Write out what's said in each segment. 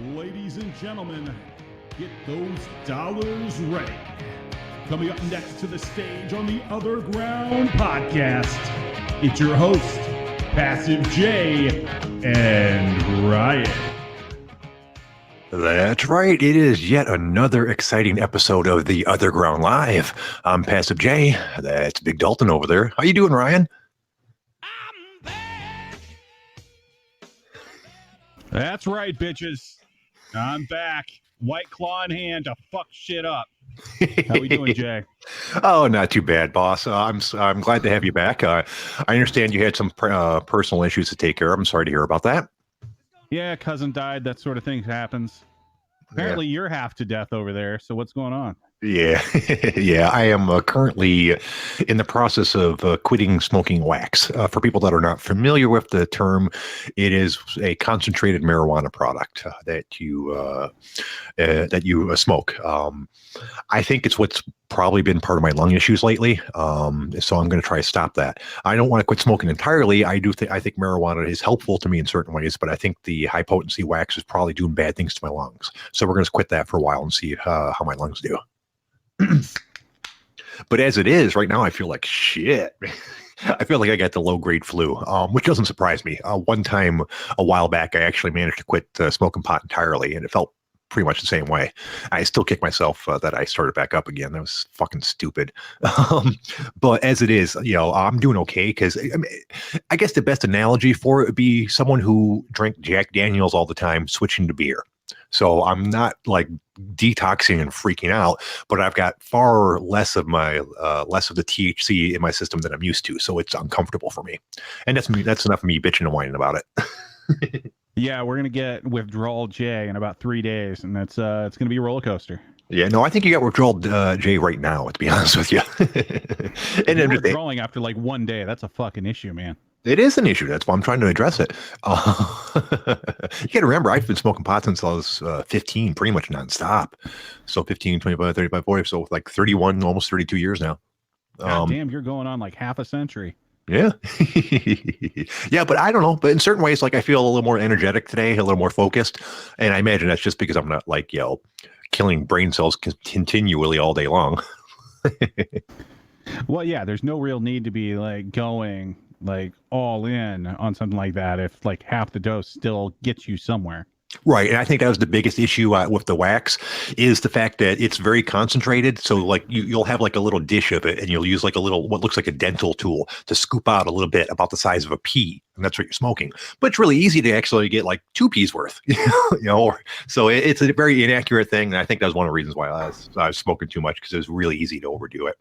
Ladies and gentlemen, get those dollars ready. Coming up next to the stage on the OtherGround podcast, it's your host, Passive J and Ryan. That's right. It is yet another exciting episode of the OtherGround Live. I'm Passive J. That's Big Dalton over there. How you doing, Ryan? That's right, bitches. I'm back. White claw in hand to fuck shit up. How we doing, Jay? Oh, not too bad, boss. I'm glad to have you back. I understand you had some personal issues to take care of. I'm sorry to hear about that. Yeah, cousin died. That sort of thing happens. Apparently, you're half to death over there. So what's going on? Yeah, yeah. I am currently in the process of quitting smoking wax. For people that are not familiar with the term, it is a concentrated marijuana product that you smoke. I think it's what's probably been part of my lung issues lately. So I'm going to try to stop that. I don't want to quit smoking entirely. I think marijuana is helpful to me in certain ways, but I think the high potency wax is probably doing bad things to my lungs. So we're going to quit that for a while and see how my lungs do. But as it is right now, I feel like shit. I feel like I got the low-grade flu, which doesn't surprise me. One time a while back, I actually managed to quit smoking pot entirely, and it felt pretty much the same way. I still kick myself that I started back up again. That was fucking stupid. But as it is, I'm doing okay because I guess the best analogy for it would be someone who drank Jack Daniels all the time switching to beer. So I'm not like detoxing and freaking out, but I've got far less of the THC in my system than I'm used to. So it's uncomfortable for me. And that's enough of me bitching and whining about it. Yeah, we're gonna get withdrawal J in about 3 days, and it's gonna be a roller coaster. Yeah, no, I think you got withdrawal J right now, to be honest with you. And you're withdrawing after like 1 day. That's a fucking issue, man. It is an issue. That's why I'm trying to address it. You got to remember, I've been smoking pot since I was 15, pretty much nonstop. So 15, 25, 35, 40. So like 31, almost 32 years now. God damn, you're going on like half a century. Yeah. Yeah, but I don't know. But in certain ways, like I feel a little more energetic today, a little more focused. And I imagine that's just because I'm not like, killing brain cells continually all day long. Well, yeah, there's no real need to be like going like all in on something like that if like half the dose still gets you somewhere. Right. And I think that was the biggest issue with the wax is the fact that it's very concentrated. So like you'll have like a little dish of it and you'll use like a little, what looks like a dental tool to scoop out a little bit about the size of a pea. And that's what you're smoking. But it's really easy to actually get like 2 peas worth, so it's a very inaccurate thing. And I think that was one of the reasons why I was smoking too much because it was really easy to overdo it.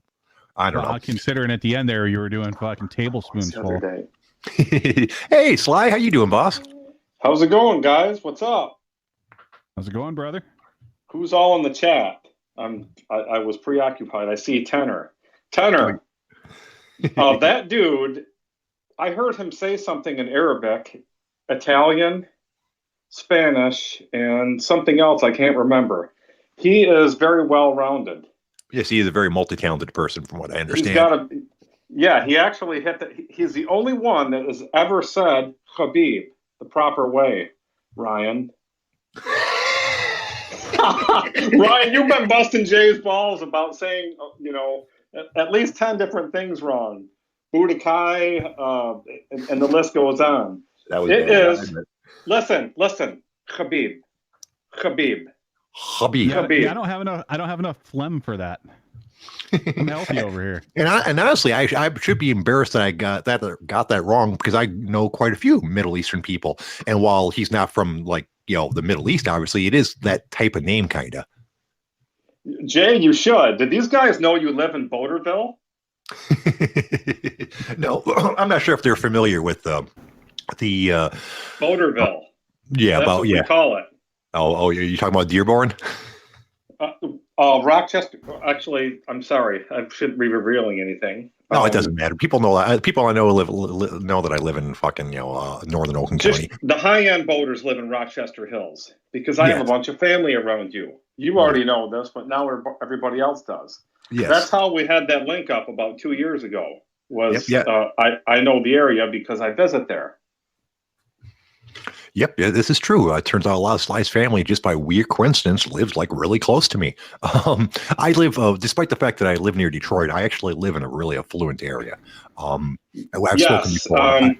I don't know. Considering at the end there, you were doing fucking tablespoons full. Hey, Sly, how you doing, boss? How's it going, guys? What's up? How's it going, brother? Who's all in the chat? I was preoccupied. I see Tenor. That dude, I heard him say something in Arabic, Italian, Spanish, and something else I can't remember. He is very well-rounded. Yes, he is a very multi-talented person from what I understand. He actually he's the only one that has ever said Habib the proper way, Ryan. Ryan, you've been busting Jay's balls about saying, at least 10 different things wrong. Budokai, and the list goes on. Listen, Habib. Yeah, I don't have enough phlegm for that. I'm healthy over here. And honestly, I should be embarrassed that I got that wrong because I know quite a few Middle Eastern people. And while he's not from like, the Middle East, obviously it is that type of name kind of. Jay, you should. Did these guys know you live in Boulderville? No, I'm not sure if they're familiar with the Boulderville. That's what we call it. Oh, you're talking about Dearborn? Rochester. Actually, I'm sorry. I shouldn't be revealing anything. No, it doesn't matter. People know that. People I know know that I live in fucking northern Oakland County. The high-end boaters live in Rochester Hills because I have a bunch of family around you. You already know this, but now everybody else does. Yes. That's how we had that link up about 2 years ago. I know the area because I visit there. Yep, yeah, this is true. It turns out a lot of Sly's family, just by weird coincidence, lives like really close to me. I live, despite the fact that I live near Detroit, I actually live in a really affluent area. I've spoken Yes. before.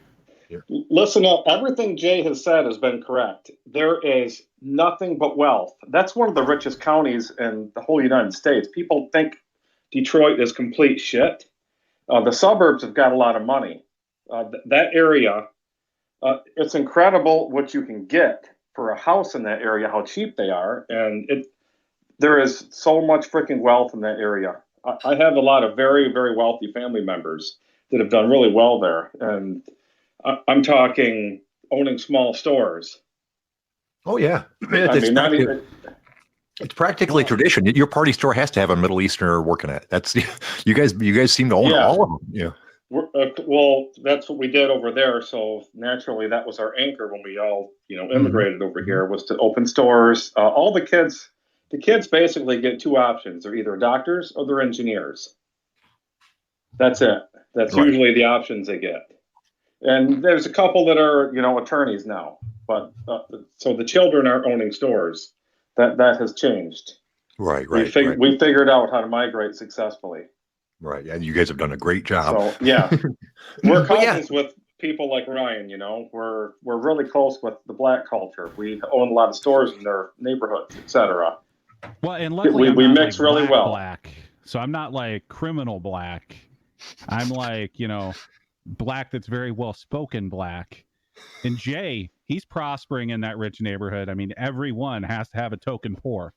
Listen up. Everything Jay has said has been correct. There is nothing but wealth. That's one of the richest counties in the whole United States. People think Detroit is complete shit. The suburbs have got a lot of money. That area, it's incredible what you can get for a house in that area, how cheap they are. And there is so much freaking wealth in that area. I have a lot of very, very wealthy family members that have done really well there. And I'm talking owning small stores. Oh yeah, I mean, not even. It's practically tradition. Your party store has to have a Middle Easterner working it. That's you guys. You guys seem to own all of them. Yeah. Well, that's what we did over there. So naturally, that was our anchor when we all, immigrated over here, was to open stores. All the kids basically get two options: they're either doctors or they're engineers. That's it. That's Right. usually the options they get. And there's a couple that are, attorneys now. But so the children are owning stores. That has changed. Right. We figured out how to migrate successfully. Right. Yeah, you guys have done a great job. So yeah, we're cousins with people like Ryan. We're really close with the black culture. We own a lot of stores in their neighborhoods, etc. Well, and luckily we I'm not mix like really well. Black, so I'm not like criminal black. I'm like black that's very well spoken black. And Jay, he's prospering in that rich neighborhood. I mean, everyone has to have a token poor.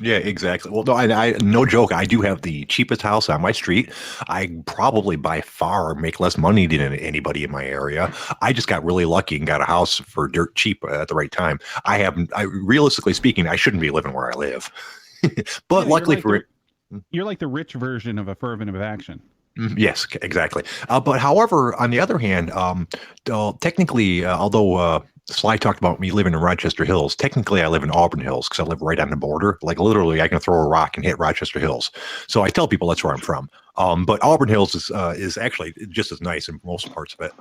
Yeah, exactly. Well, no, I no joke. I do have the cheapest house on my street. I probably by far make less money than anybody in my area. I just got really lucky and got a house for dirt cheap at the right time. Realistically speaking, I shouldn't be living where I live, but luckily you're like the rich version of affirmative action. Yes, exactly. But however, on the other hand, technically, although Sly talked about me living in Rochester Hills, technically I live in Auburn Hills because I live right on the border. Like literally, I can throw a rock and hit Rochester Hills. So I tell people that's where I'm from. But Auburn Hills is actually just as nice in most parts of it.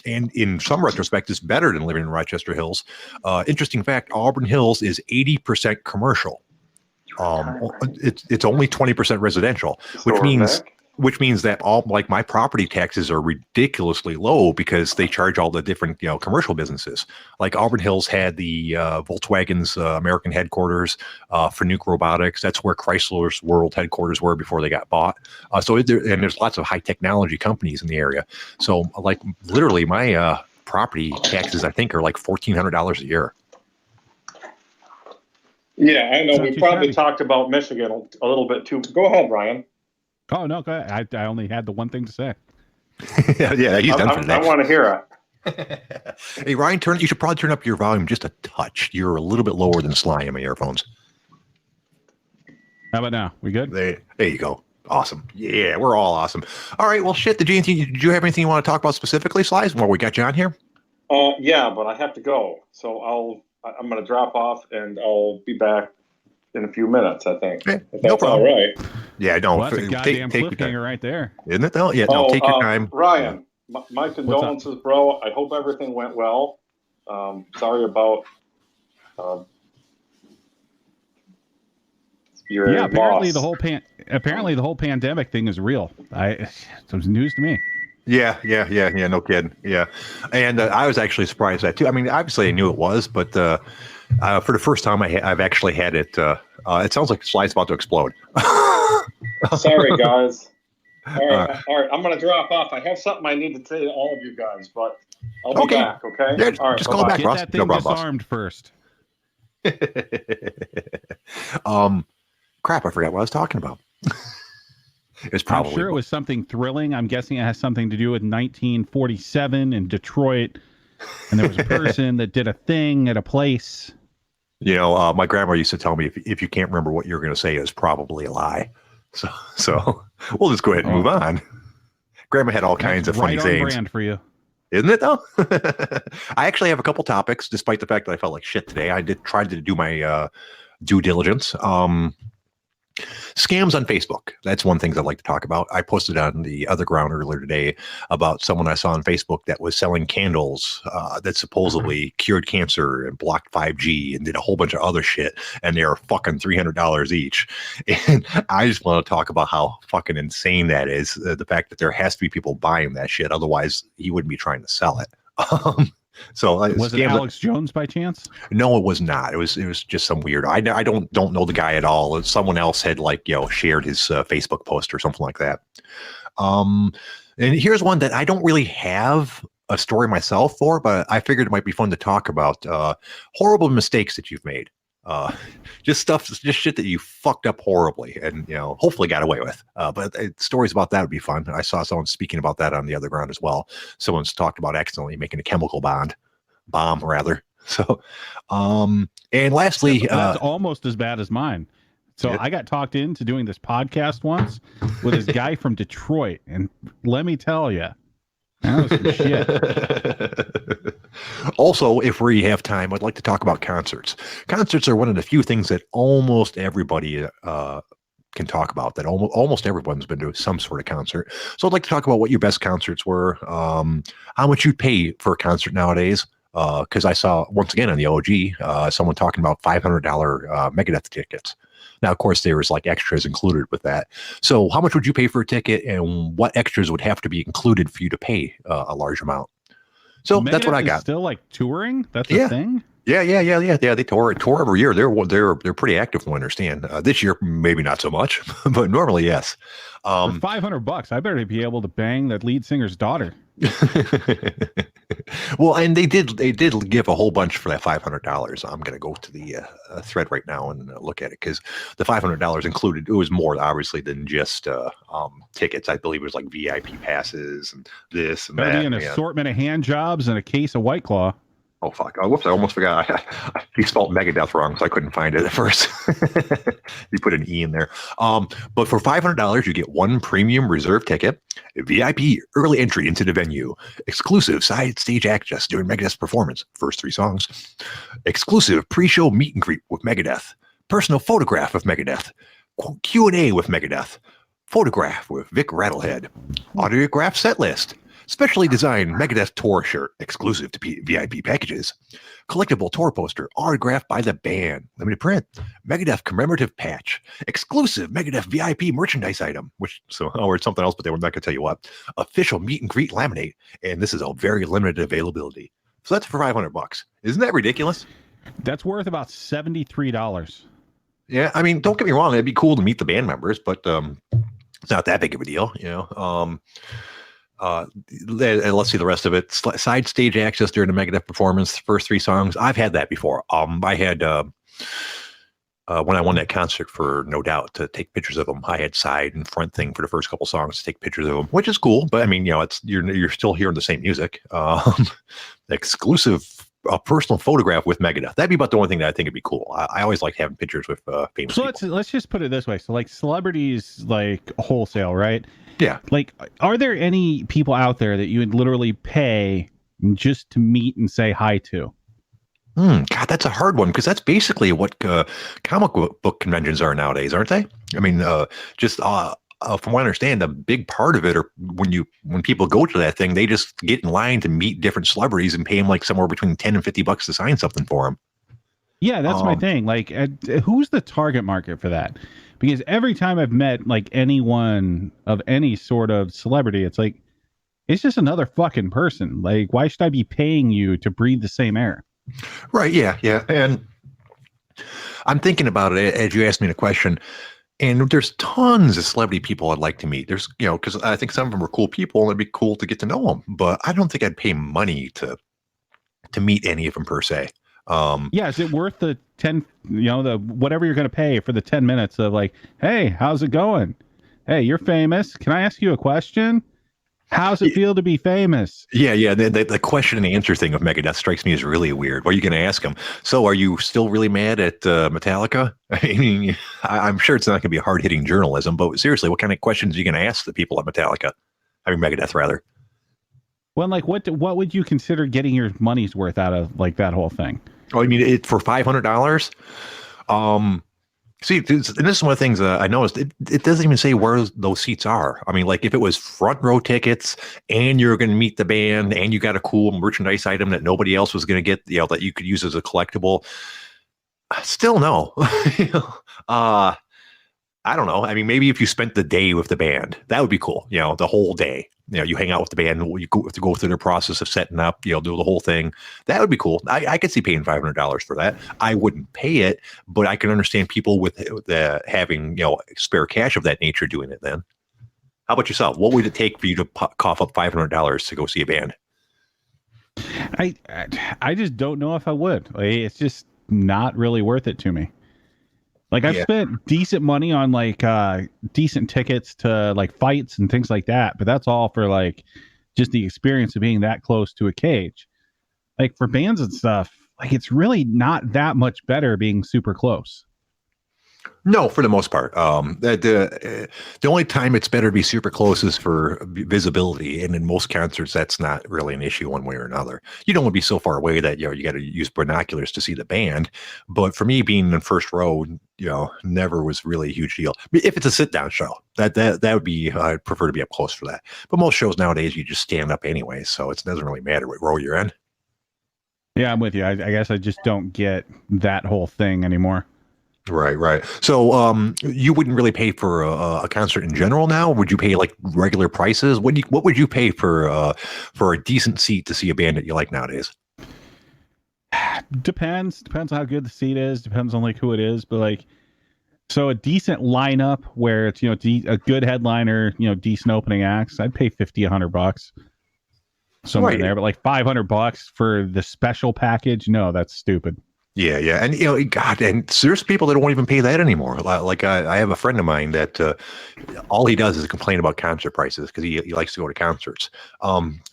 And in some retrospect, it's better than living in Rochester Hills. Interesting fact: Auburn Hills is 80% commercial. It's only 20% residential, which means that all like my property taxes are ridiculously low because they charge all the different commercial businesses. Like Auburn Hills had the Volkswagen's American headquarters, Fanuc Robotics. That's where Chrysler's world headquarters were before they got bought. And there's lots of high technology companies in the area. So like literally my property taxes I think are like $1,400 a year. Yeah, I know. We probably talked about Michigan a little bit too. Go ahead, Ryan. Oh, no, go ahead. I only had the one thing to say. Yeah, he's done for today. I want to hear it. Hey, Ryan, you should probably turn up your volume just a touch. You're a little bit lower than Sly in my earphones. How about now? We good? There you go. Awesome. Yeah, we're all awesome. All right, well, shit, did you have anything you want to talk about specifically, Sly, while we got you on here? Yeah, but I have to go. So I'm going to drop off and I'll be back in a few minutes, I think. Okay, if that's no problem. all right. Yeah, no. Well, that's a goddamn cliffhanger right there. Isn't it, though? Yeah, no, take your time. Ryan, my condolences, bro. I hope everything went well. Sorry about your Yeah, apparently loss. the whole pandemic thing is real. It was news to me. Yeah, no kidding. Yeah. And I was actually surprised at that, too. I mean, obviously I knew it was, but for the first time I've actually had it. It sounds like Sly's about to explode. Sorry, guys. All right. I'm going to drop off. I have something I need to say to all of you guys, but I'll be back, okay? Yeah, all right, just call back, Get Russ. that thing disarmed first. Crap, I forgot what I was talking about. It's probably. I'm sure it was something thrilling. I'm guessing it has something to do with 1947 in Detroit. And there was a person that did a thing at a place. My grandma used to tell me if you can't remember what you're going to say, it's probably a lie. So we'll just go ahead and move on. Grandma had all kinds of funny sayings. Right on brand for you. Isn't it, though? I actually have a couple topics, despite the fact that I felt like shit today. I tried to do my due diligence. Scams on Facebook. That's one thing I'd like to talk about. I posted on the OtherGround earlier today about someone I saw on Facebook that was selling candles that supposedly cured cancer and blocked 5G and did a whole bunch of other shit. And they are fucking $300 each. And I just want to talk about how fucking insane that is. The fact that there has to be people buying that shit. Otherwise, he wouldn't be trying to sell it. So was it Alex Jones by chance? No, it was not. It was just some weird. I don't know the guy at all. Someone else had shared his Facebook post or something like that. And here's one that I don't really have a story myself for, but I figured it might be fun to talk about. Horrible mistakes that you've made. Just shit that you fucked up horribly and, hopefully got away with. But stories about that would be fun. I saw someone speaking about that on the OtherGround as well. Someone's talked about accidentally making a chemical bomb rather. So, and lastly, that's almost as bad as mine. So I got talked into doing this podcast once with this guy from Detroit. And let me tell you, that was some shit. Also, if we have time, I'd like to talk about concerts. Concerts are one of the few things that almost everybody can talk about, that almost everyone's been to some sort of concert. So I'd like to talk about what your best concerts were, how much you'd pay for a concert nowadays. Because I saw, once again on the OG, someone talking about $500 Megadeth tickets. Now, of course, there was extras included with that. So how much would you pay for a ticket, and what extras would have to be included for you to pay a large amount? So Megadeth that's what I got. Is still touring? That's a thing? Yeah. They tour every year. They're pretty active, from what I understand. This year, maybe not so much, but normally, yes. For $500, I better be able to bang that lead singer's daughter. Well, and they did give a whole bunch for that $500. I'm going to go to the thread right now and look at it, because the $500 included, it was more obviously than just tickets. I believe it was VIP passes and this and Better that. be an assortment of hand jobs and a case of White Claw. Oh, fuck. Oh, whoops. I almost forgot. He spelled Megadeth wrong, so I couldn't find it at first. He put an E in there. But for $500, you get one premium reserve ticket, a VIP early entry into the venue, exclusive side stage access during Megadeth's performance, first 3 songs, exclusive pre-show meet and greet with Megadeth, personal photograph of Megadeth, Q&A with Megadeth, photograph with Vic Rattlehead, autograph set list, specially designed Megadeth tour shirt, exclusive to VIP packages, collectible tour poster, autographed by the band, limited print, Megadeth commemorative patch, exclusive Megadeth VIP merchandise item, or it's something else, but they were not going to tell you what, official meet and greet laminate, and this is a very limited availability. So that's for $500. Isn't that ridiculous? That's worth about $73. Yeah, I mean, don't get me wrong, it'd be cool to meet the band members, but it's not that big of a deal, let's see the rest of it. Side stage access during the Megadeth performance, first 3 songs. I've had that before. I had when I won that concert for No Doubt to take pictures of them. I had side and front thing for the first couple songs to take pictures of them, which is cool. But I mean, it's you're still hearing the same music. Exclusive. A personal photograph with Megadeth. That'd be about the only thing that I think would be cool. I always like having pictures with famous people. Let's just put it this way. So celebrities wholesale, right? Yeah. Are there any people out there that you would literally pay just to meet and say hi to? God, that's a hard one, because that's basically what comic book conventions are nowadays, aren't they? I mean, from what I understand, a big part of it, or when people go to that thing, they just get in line to meet different celebrities and pay them somewhere between $10 and $50 to sign something for them. Yeah, that's my thing. Who's the target market for that? Because every time I've met anyone of any sort of celebrity, it's it's just another fucking person. Why should I be paying you to breathe the same air? Right. Yeah. And I'm thinking about it as you asked me the question. And there's tons of celebrity people I'd like to meet. There's, because I think some of them are cool people and it'd be cool to get to know them. But I don't think I'd pay money to meet any of them per se. Yeah, is it worth the 10, the whatever you're going to pay for the 10 minutes of hey, how's it going? Hey, you're famous. Can I ask you a question? How's it feel to be famous? Yeah. The question and answer thing of Megadeth strikes me as really weird. What are you going to ask them? So are you still really mad at Metallica? I mean, I'm sure it's not going to be hard-hitting journalism, but seriously, what kind of questions are you going to ask the people at Metallica? I mean, Megadeth, rather. Well, what would you consider getting your money's worth out of that whole thing? Oh, I mean, for $500? See, and this is one of the things I noticed. It doesn't even say where those seats are. I mean, like if it was front row tickets and you're going to meet the band and you got a cool merchandise item that nobody else was going to get, that you could use as a collectible, still no. I don't know. I mean, maybe if you spent the day with the band, that would be cool. The whole day. You hang out with the band, you have to go through the process of setting up, do the whole thing. That would be cool. I could see paying $500 for that. I wouldn't pay it, but I can understand people with having, spare cash of that nature doing it then. How about yourself? What would it take for you to cough up $500 to go see a band? I just don't know if I would. Like, it's just not really worth it to me. Like I've spent decent money on like decent tickets to like fights and things like that, but that's all for like just the experience of being that close to a cage. Like for bands and stuff, like it's really not that much better being super close. No, for the most part. The only time it's better to be super close is for visibility, and in most concerts, that's not really an issue one way or another. You don't want to be so far away that you got to use binoculars to see the band. But for me, being in first row, never was really a huge deal. I mean, if it's a sit down show, that would be. I'd prefer to be up close for that. But most shows nowadays, you just stand up anyway, so it doesn't really matter what row you're in. Yeah, I'm with you. I guess I just don't get that whole thing anymore. Right. So, you wouldn't really pay for a concert in general now? Would you pay like regular prices? What would you pay for a decent seat to see a band that you like nowadays? Depends on how good the seat is. Depends on like who it is. But like, so a decent lineup where it's a good headliner, decent opening acts, I'd pay $50-$100 somewhere in there. But like $500 for the special package, no, that's stupid. Yeah, and God, and there's people that won't even pay that anymore. Like I have a friend of mine that all he does is complain about concert prices because he likes to go to concerts.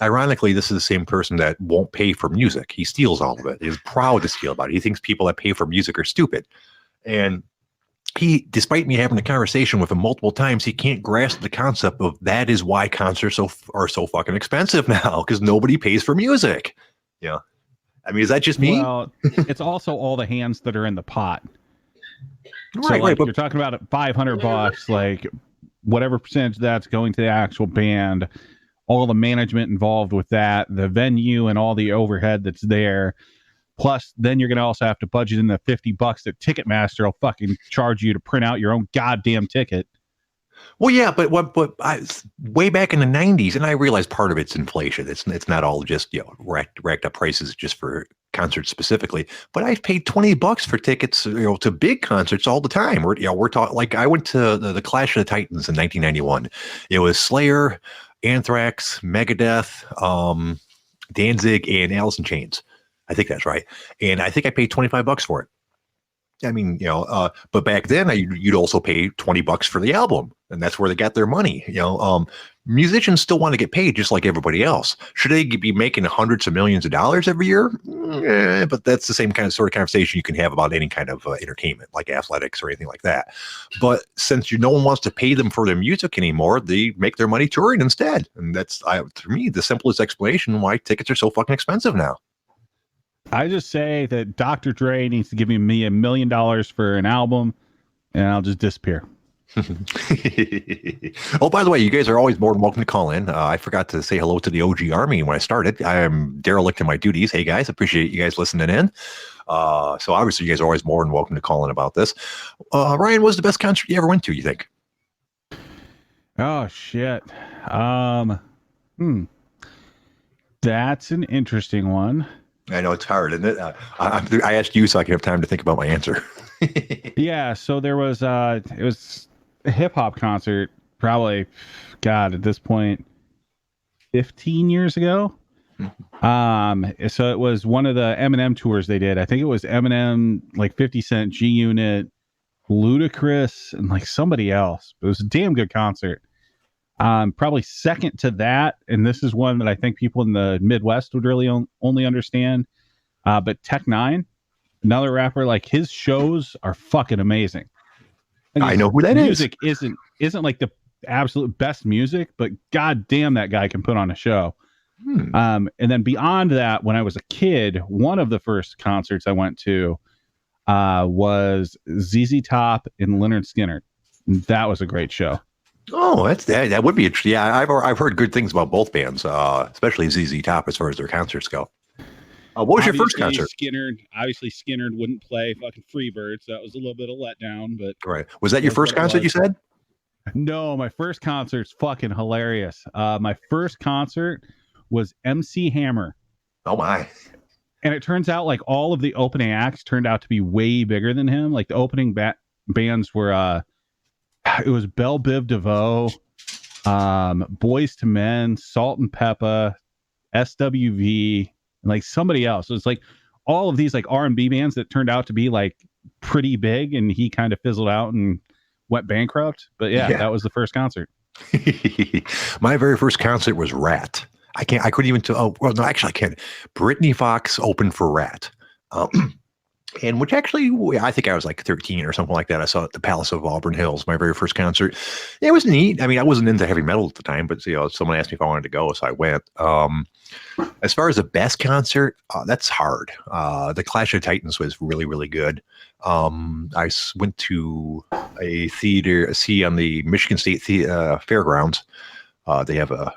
Ironically, this is the same person that won't pay for music. He steals all of it. He's proud to steal about it. He thinks people that pay for music are stupid, and he, despite me having a conversation with him multiple times, he can't grasp the concept of that is why concerts are so fucking expensive now because nobody pays for music. Yeah. I mean, is that just me? Well, it's also all the hands that are in the pot. Right. But you're talking about $500, like whatever percentage that's going to the actual band, all the management involved with that, the venue and all the overhead that's there. Plus, then you're going to also have to budget in the $50 that Ticketmaster will fucking charge you to print out your own goddamn ticket. Well, yeah, but way back in the 90s, and I realize part of it's inflation. It's not all just racked up prices just for concerts specifically. But I've paid $20 for tickets, to big concerts all the time. We're talking like I went to the Clash of the Titans in 1991. It was Slayer, Anthrax, Megadeth, Danzig, and Alice in Chains. I think that's right, and I think I paid $25 for it. I mean, but back then you'd also pay $20 for the album, and that's where they got their money. Musicians still want to get paid just like everybody else. Should they be making hundreds of millions of dollars every year? But that's the same sort of conversation you can have about any kind of entertainment, like athletics or anything like that. But since no one wants to pay them for their music anymore, they make their money touring instead, and that's to me the simplest explanation why tickets are so fucking expensive now. I just say that Dr. Dre needs to give me $1 million for an album, and I'll just disappear. Oh, by the way, you guys are always more than welcome to call in. I forgot to say hello to the OG Army when I started. I am derelict in my duties. Hey, guys, appreciate you guys listening in. So obviously, you guys are always more than welcome to call in about this. Ryan, what was the best concert you ever went to, you think? Oh, shit. That's an interesting one. I know it's hard, isn't it? I asked you so I could have time to think about my answer. Yeah, so it was a hip hop concert, probably, God, at this point, 15 years ago. So it was one of the Eminem tours they did. I think it was Eminem, like 50 Cent, G Unit, Ludacris, and like somebody else. It was a damn good concert. Probably second to that, and this is one that I think people in the Midwest would really only understand. But Tech Nine, another rapper, like his shows are fucking amazing. I know who that music is. Music isn't like the absolute best music, but god damn, that guy can put on a show. And then beyond that, when I was a kid, one of the first concerts I went to, was ZZ Top and Leonard Skinner. That was a great show. Oh, that would be interesting. Yeah, I've heard good things about both bands, especially ZZ Top as far as their concerts go. What was your first concert? Skinner wouldn't play fucking Freebird, so that was a little bit of letdown. But right, was that your first concert? You said? No, my first concert's fucking hilarious. My first concert was MC Hammer. Oh my! And it turns out like all of the opening acts turned out to be way bigger than him. Like the opening bands were it was Belle Biv DeVoe, Boys to Men, Salt and Peppa, SWV, and like somebody else. So it's like all of these like R&B bands that turned out to be like pretty big, and he kind of fizzled out and went bankrupt. But yeah, that was the first concert. My very first concert was Rat. I couldn't even tell. Oh, well, no, actually I can't. Brittany Fox opened for Rat. And which actually, I think I was like 13 or something like that. I saw it at the Palace of Auburn Hills, my very first concert. It was neat. I mean, I wasn't into heavy metal at the time, but someone asked me if I wanted to go, so I went. As far as the best concert, that's hard. The Clash of Titans was really, really good. I went to a theater, on the Michigan State Fairgrounds. They have a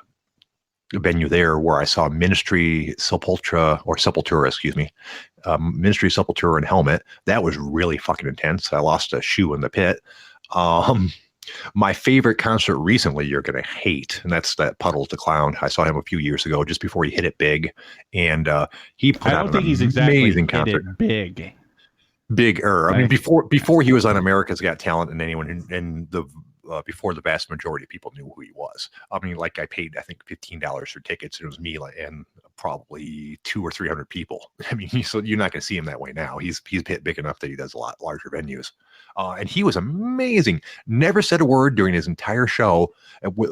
venue there where I saw Ministry, Sepultura, Ministry, Sepultura, and Helmet. That was really fucking intense. I lost a shoe in the pit. My favorite concert recently, you're going to hate, and that's that Puddles the Clown. I saw him a few years ago, just before he hit it big, and he put out an amazing concert. Bigger. I mean, before he was on America's Got Talent, and anyone in the before the vast majority of people knew who he was. I mean, like I paid, I think $15 for tickets, and it was me and probably 200 or 300 people. I mean, so you're not going to see him that way now. He's hit big enough that he does a lot larger venues. And he was amazing. Never said a word during his entire show,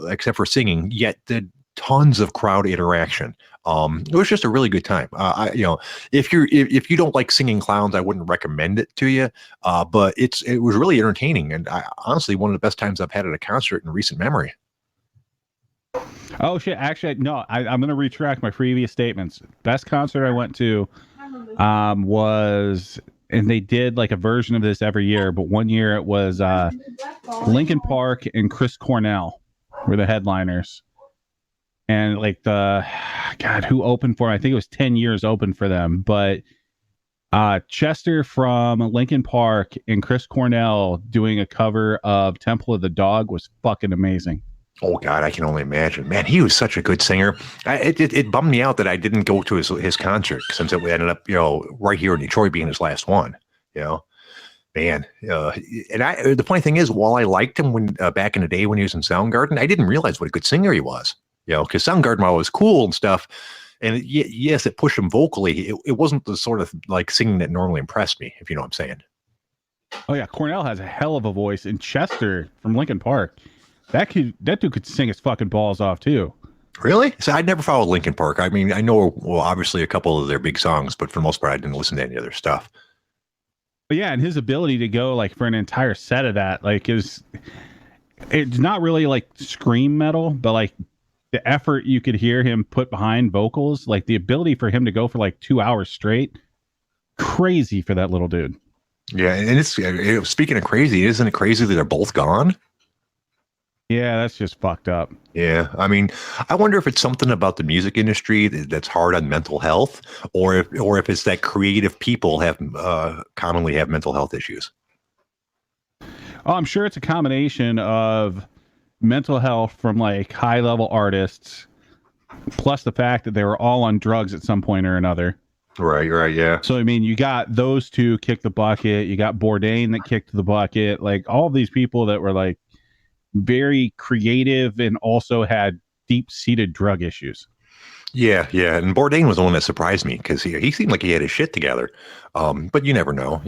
except for singing, yet did tons of crowd interaction. It was just a really good time. If you don't like singing clowns, I wouldn't recommend it to you. But it was really entertaining, and honestly, one of the best times I've had at a concert in recent memory. Oh shit! Actually, no. I'm going to retract my previous statements. Best concert I went to was, and they did like a version of this every year, but one year it was Linkin Park and Chris Cornell were the headliners. And like who opened for him? I think it was 10 years open for them. But Chester from Linkin Park and Chris Cornell doing a cover of Temple of the Dog was fucking amazing. Oh God, I can only imagine. Man, he was such a good singer. It bummed me out that I didn't go to his concert, since it ended up, right here in Detroit being his last one. Man, and the funny thing is, while I liked him when back in the day when he was in Soundgarden, I didn't realize what a good singer he was. Because Soundgarden was cool and stuff, and yes, it pushed him vocally. It wasn't the sort of like singing that normally impressed me, if you know what I'm saying. Oh yeah, Cornell has a hell of a voice, and Chester from Linkin Park, that dude could sing his fucking balls off too. Really? So I never followed Linkin Park. I mean, I know obviously a couple of their big songs, but for the most part, I didn't listen to any other stuff. But yeah, and his ability to go like for an entire set of that, like it's not really like scream metal, but like the effort you could hear him put behind vocals, like the ability for him to go for like 2 hours straight, crazy for that little dude. Yeah, and it's speaking of crazy, isn't it crazy that they're both gone? Yeah, that's just fucked up. Yeah, I mean, I wonder if it's something about the music industry that's hard on mental health, or if it's that creative people commonly have mental health issues. Oh, I'm sure it's a combination of mental health from like high level artists, plus the fact that they were all on drugs at some point or another. Right, yeah. So I mean, you got those two kick the bucket. You got Bourdain that kicked the bucket. Like all of these people that were like very creative and also had deep seated drug issues. Yeah, and Bourdain was the one that surprised me, because he seemed like he had his shit together. But you never know,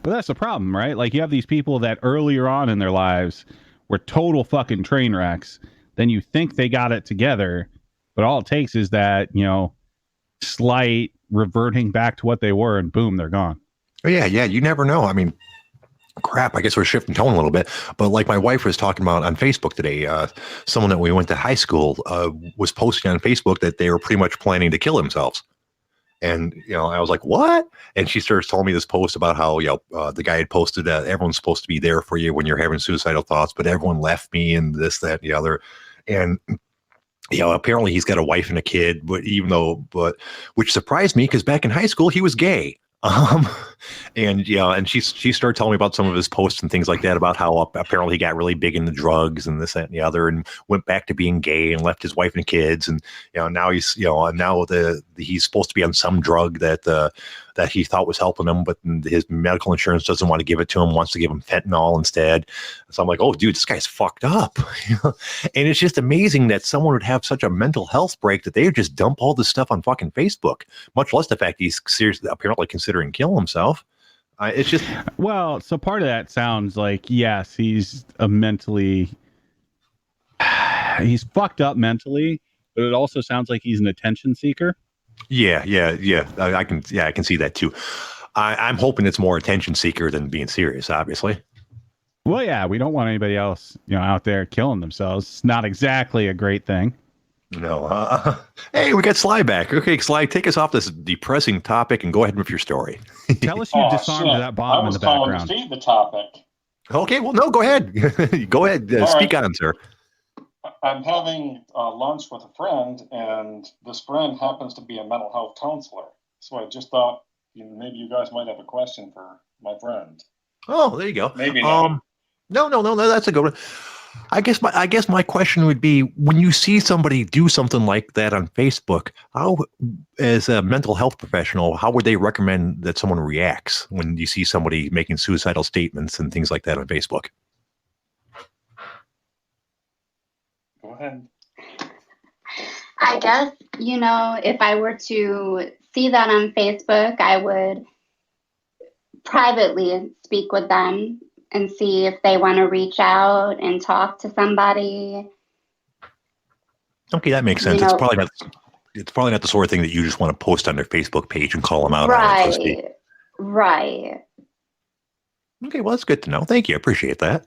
But that's the problem, right? Like you have these people that earlier on in their lives were total fucking train wrecks. Then you think they got it together, but all it takes is that, slight reverting back to what they were, and boom, they're gone. Oh, yeah, you never know. I mean, crap, I guess we're shifting tone a little bit, but like my wife was talking about on Facebook today, someone that we went to high school was posting on Facebook that they were pretty much planning to kill themselves. And, I was like, what? And she starts telling me this post about how, the guy had posted that everyone's supposed to be there for you when you're having suicidal thoughts, but everyone left me and this, that, and the other. And, apparently he's got a wife and a kid, but which surprised me because back in high school, he was gay. Um, and she started telling me about some of his posts and things like that about how apparently he got really big into drugs and this, that, and the other, and went back to being gay and left his wife and kids. And, now he's, he's supposed to be on some drug that he thought was helping him, but his medical insurance doesn't want to give it to him, wants to give him fentanyl instead. So I'm like, oh, dude, this guy's fucked up. And it's just amazing that someone would have such a mental health break that they would just dump all this stuff on fucking Facebook, much less the fact he's seriously apparently considering killing himself. It's just, well, so part of that sounds like, yes, he's fucked up mentally, but it also sounds like he's an attention seeker. Yeah. I can see that too. I'm hoping it's more attention seeker than being serious, obviously. Well, yeah, we don't want anybody else, out there killing themselves. It's not exactly a great thing. No. Hey, we got Sly back. Okay, Sly, take us off this depressing topic and go ahead with your story. Tell us you disarmed that bomb in the background. I was calling to feed the topic. Okay, well, no, go ahead. Go ahead. Speak on, sir. I'm having lunch with a friend, and this friend happens to be a mental health counselor. So I just thought maybe you guys might have a question for my friend. Oh, there you go. Maybe not. No, that's a good one. I guess my question would be, when you see somebody do something like that on Facebook, how, as a mental health professional, how would they recommend that someone reacts when you see somebody making suicidal statements and things like that on Facebook? Go ahead. I guess, if I were to see that on Facebook, I would privately speak with them and see if they want to reach out and talk to somebody. Okay, that makes sense. It's probably not the sort of thing that you just want to post on their Facebook page and call them out on it, so to speak. Right. Okay, well, that's good to know. Thank you. I appreciate that.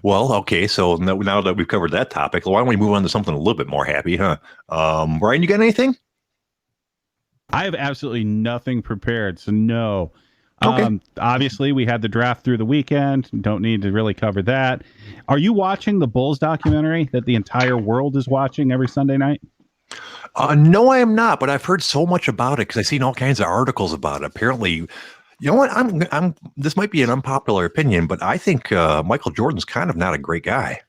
Well, okay, so now that we've covered that topic, why don't we move on to something a little bit more happy, huh? Brian, you got anything? I have absolutely nothing prepared, so no. Okay. Obviously, we had the draft through the weekend. Don't need to really cover that. Are you watching the Bulls documentary that the entire world is watching every Sunday night? No, I am not, but I've heard so much about it because I've seen all kinds of articles about it. Apparently, you know what? I'm. This might be an unpopular opinion, but I think Michael Jordan's kind of not a great guy.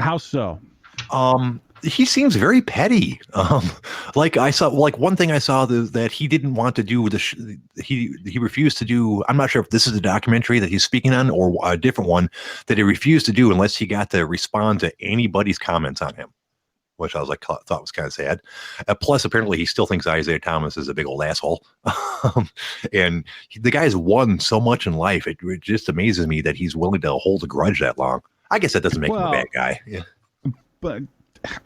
How so? He seems very petty. One thing I saw that he didn't want to do he refused to do. I'm not sure if this is the documentary that he's speaking on or a different one that he refused to do unless he got to respond to anybody's comments on him, which I thought was kind of sad. Plus, apparently, he still thinks Isaiah Thomas is a big old asshole. And the guy's won so much in life. It just amazes me that he's willing to hold a grudge that long. I guess that doesn't make him a bad guy. Yeah. But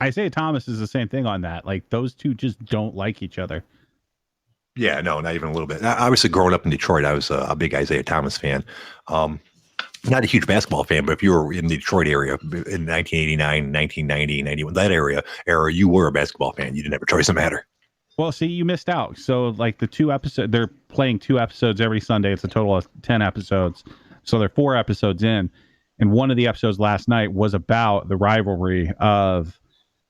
Isaiah Thomas is the same thing on that. Like, those two just don't like each other. Yeah, no, not even a little bit. Obviously, growing up in Detroit, I was a big Isaiah Thomas fan. Not a huge basketball fan, but if you were in the Detroit area in 1989, 1990, 91, that era, you were a basketball fan. You didn't have a choice in the matter. Well, see, you missed out. So, like, the 2 episodes, they're playing 2 episodes every Sunday. It's a total of 10 episodes. So they're 4 episodes in. And one of the episodes last night was about the rivalry of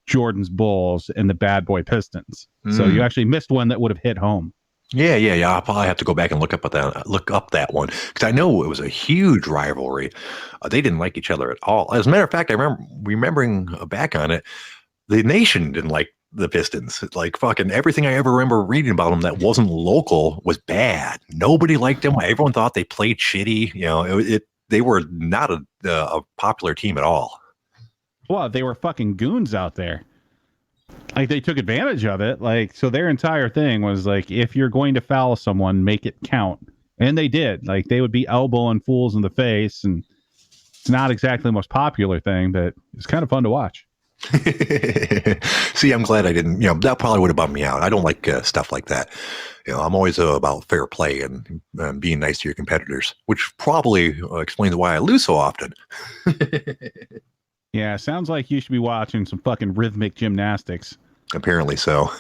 Jordan's Bulls and the Bad Boy Pistons. So you actually missed one that would have hit home. Yeah. I'll probably have to go back and look up that one because I know it was a huge rivalry. They didn't like each other at all. As a matter of fact, I remember remembering back on it, the nation didn't like the Pistons. Like fucking everything I ever remember reading about them that wasn't local was bad. Nobody liked them. Everyone thought they played shitty. They were not a popular team at all. Well, they were fucking goons out there. Like, they took advantage of it. Like, so their entire thing was like, if you're going to foul someone, make it count. And they did. Like, they would be elbowing fools in the face. And it's not exactly the most popular thing, but it's kind of fun to watch. See, I'm glad I didn't, that probably would have bummed me out. I don't like stuff like that. I'm always about fair play and being nice to your competitors, which probably explains why I lose so often. Yeah, sounds like you should be watching some fucking rhythmic gymnastics. Apparently so.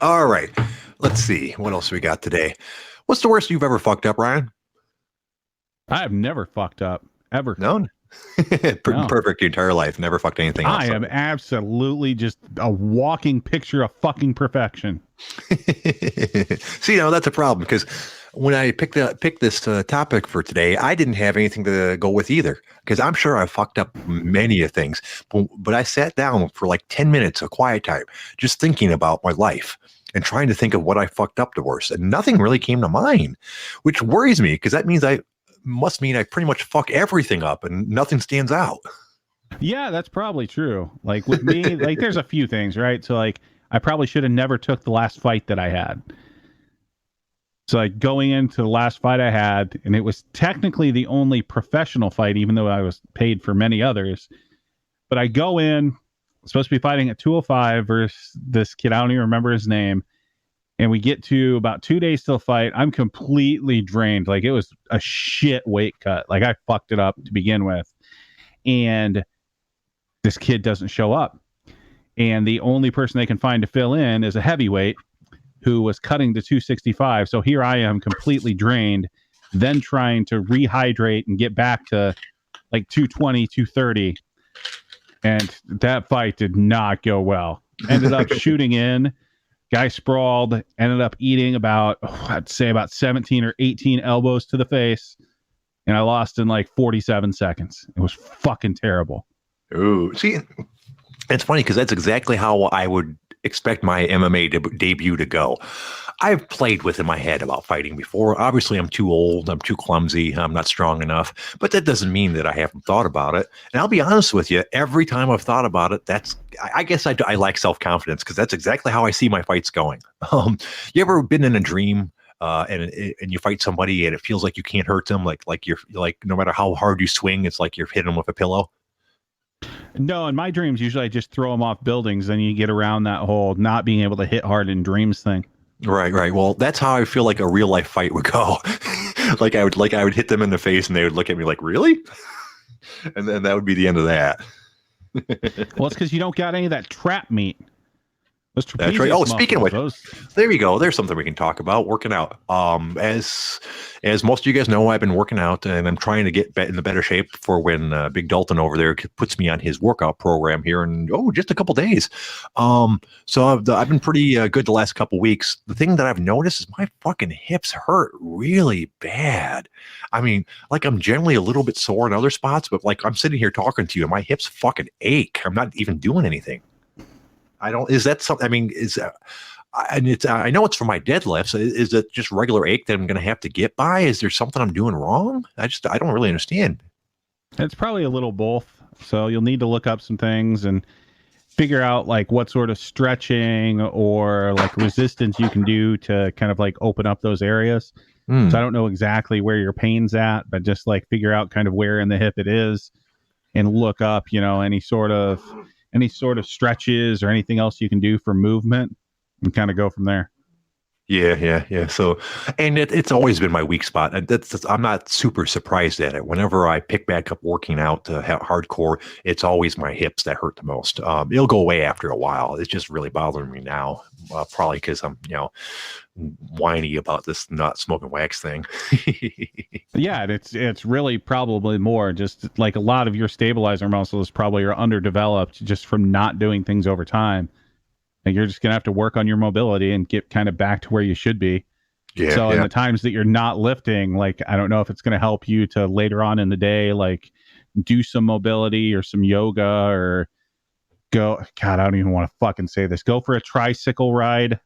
All right. Let's see. What else we got today? What's the worst you've ever fucked up, Ryan? I have never fucked up ever. No. No. Perfect your entire life. Never fucked anything else. I am absolutely just a walking picture of fucking perfection. See, that's a problem because when I picked this topic for today, I didn't have anything to go with either because I'm sure I fucked up many of things. But I sat down for like 10 minutes of quiet time, just thinking about my life and trying to think of what I fucked up the worst. And nothing really came to mind, which worries me because that means I pretty much fuck everything up and nothing stands out. Yeah, that's probably true. Like with me, like there's a few things, right? So like I probably should have never took the last fight that I had. So like going into the last fight I had, and it was technically the only professional fight, even though I was paid for many others. But I go in, supposed to be fighting at 205 versus this kid. I don't even remember his name. And we get to about 2 days till fight. I'm completely drained. Like it was a shit weight cut. Like I fucked it up to begin with. And this kid doesn't show up. And the only person they can find to fill in is a heavyweight who was cutting to 265. So here I am completely drained, then trying to rehydrate and get back to like 220, 230. And that fight did not go well. Ended up shooting in. Guy sprawled, ended up eating I'd say about 17 or 18 elbows to the face. And I lost in like 47 seconds. It was fucking terrible. Ooh, see, it's funny because that's exactly how I would expect my MMA debut to go. I've played with in my head about fighting before. Obviously, I'm too old. I'm too clumsy. I'm not strong enough. But that doesn't mean that I haven't thought about it. And I'll be honest with you, every time I've thought about it, I guess I lack self-confidence because that's exactly how I see my fights going. You ever been in a dream and you fight somebody and it feels like you can't hurt them? Like you're like, no matter how hard you swing, it's like you're hitting them with a pillow. No, in my dreams, usually I just throw them off buildings, and you get around that whole not being able to hit hard in dreams thing. Right. Well, that's how I feel like a real life fight would go. like I would hit them in the face, and they would look at me like, "Really?" And then that would be the end of that. Well, it's because you don't got any of that trap meat. That's right. Oh, speaking of which, there you go. There's something we can talk about. Working out. As most of you guys know, I've been working out, and I'm trying to get in the better shape for when Big Dalton over there puts me on his workout program here in just a couple days. So I've been pretty good the last couple weeks. The thing that I've noticed is my fucking hips hurt really bad. I mean, like I'm generally a little bit sore in other spots, but like I'm sitting here talking to you, and my hips fucking ache. I'm not even doing anything. Is that something? I mean, I know it's for my deadlifts. Is it just regular ache that I'm going to have to get by? Is there something I'm doing wrong? I don't really understand. It's probably a little both. So you'll need to look up some things and figure out like what sort of stretching or like resistance you can do to kind of like open up those areas. So I don't know exactly where your pain's at, but just like figure out kind of where in the hip it is and look up, any sort of stretches or anything else you can do for movement and kind of go from there. Yeah. So, and it's always been my weak spot. I'm not super surprised at it. Whenever I pick back up working out hardcore, it's always my hips that hurt the most. It'll go away after a while. It's just really bothering me now, probably because I'm, whiny about this not smoking wax thing. Yeah, it's really probably more just like a lot of your stabilizer muscles probably are underdeveloped just from not doing things over time. And you're just going to have to work on your mobility and get kind of back to where you should be. Yeah. So in the times that you're not lifting, like, I don't know if it's going to help you to later on in the day, like do some mobility or some yoga or God, I don't even want to fucking say this. Go for a tricycle ride.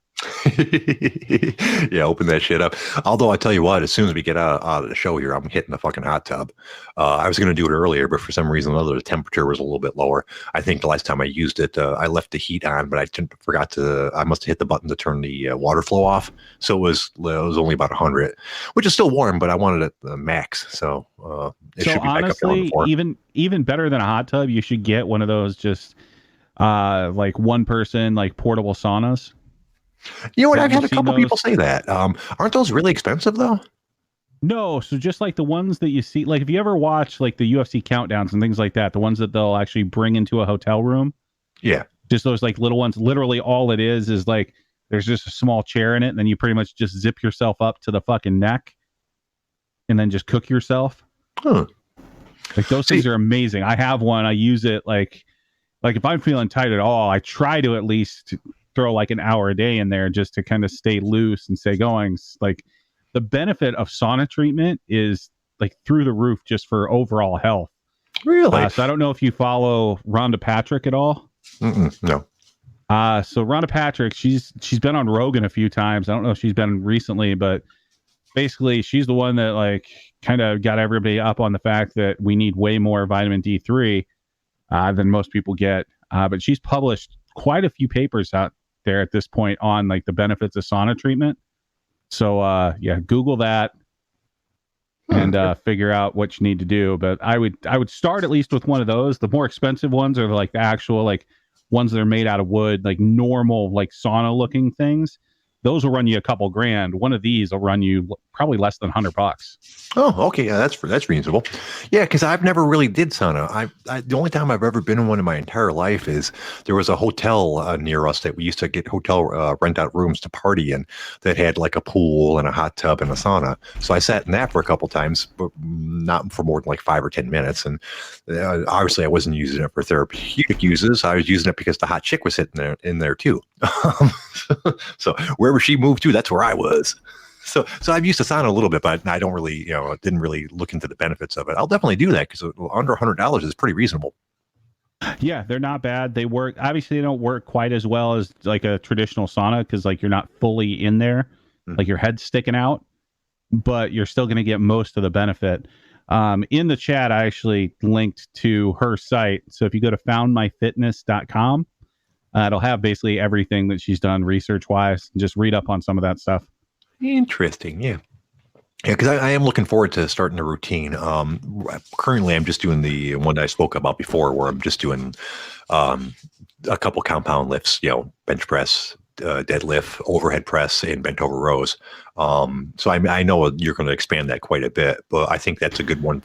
Yeah, open that shit up. Although I tell you what, as soon as we get out of the show here, I'm hitting the fucking hot tub. I was going to do it earlier, but for some reason or other, the temperature was a little bit lower. I think the last time I used it, I left the heat on, but I must have hit the button to turn the water flow off. So it was only about 100, which is still warm, but I wanted it max. So it should be honestly, back up on the floor. even better than a hot tub, you should get one of those just like one person, like portable saunas. You know what? I've had a couple people say that. Aren't those really expensive though? No, so just like the ones that you see, like if you ever watch like the UFC countdowns and things like that, the ones that they'll actually bring into a hotel room, Yeah. just those like little ones. Literally, all it is like there's just a small chair in it, and then you pretty much just zip yourself up to the fucking neck, and then just cook yourself. Huh. Like those things are amazing. I have one. I use it like if I'm feeling tight at all, I try to at least throw like an hour a day in there just to kind of stay loose and stay going. Like the benefit of sauna treatment is like through the roof just for overall health. Really? So I don't know if you follow Rhonda Patrick at all. No. So Rhonda Patrick, she's been on Rogan a few times. I don't know if she's been recently, but basically she's the one that like kind of got everybody up on the fact that we need way more vitamin D3 than most people get. But she's published quite a few papers out there at this point on like the benefits of sauna treatment. So yeah, Google that and figure out what you need to do. But I would start at least with one of those. The more expensive ones are like the actual like ones that are made out of wood, like normal like sauna looking things. Those will run you a couple grand. One of these will run you probably less than $100. Oh, okay. Yeah, that's reasonable. Yeah, because I've never really did sauna. I the only time I've ever been in one in my entire life is there was a hotel near us that we used to get rent out rooms to party in that had like a pool and a hot tub and a sauna. So I sat in that for a couple times, but not for more than like 5 or 10 minutes. And obviously, I wasn't using it for therapeutic uses. I was using it because the hot chick was sitting in there too. So wherever she moved to, that's where I was. So I've used the sauna a little bit, but I don't really, didn't really look into the benefits of it. I'll definitely do that because under $100 is pretty reasonable. Yeah, they're not bad. They work. Obviously, they don't work quite as well as like a traditional sauna because like you're not fully in there, like your head's sticking out, but you're still going to get most of the benefit. In the chat, I actually linked to her site. So if you go to foundmyfitness.com, it'll have basically everything that she's done research wise. Just read up on some of that stuff. Interesting. Yeah. Yeah, because I am looking forward to starting a routine. Currently, I'm just doing the one that I spoke about before, where I'm just doing a couple compound lifts, bench press, deadlift, overhead press, and bent over rows. So I know you're going to expand that quite a bit, but I think that's a good one,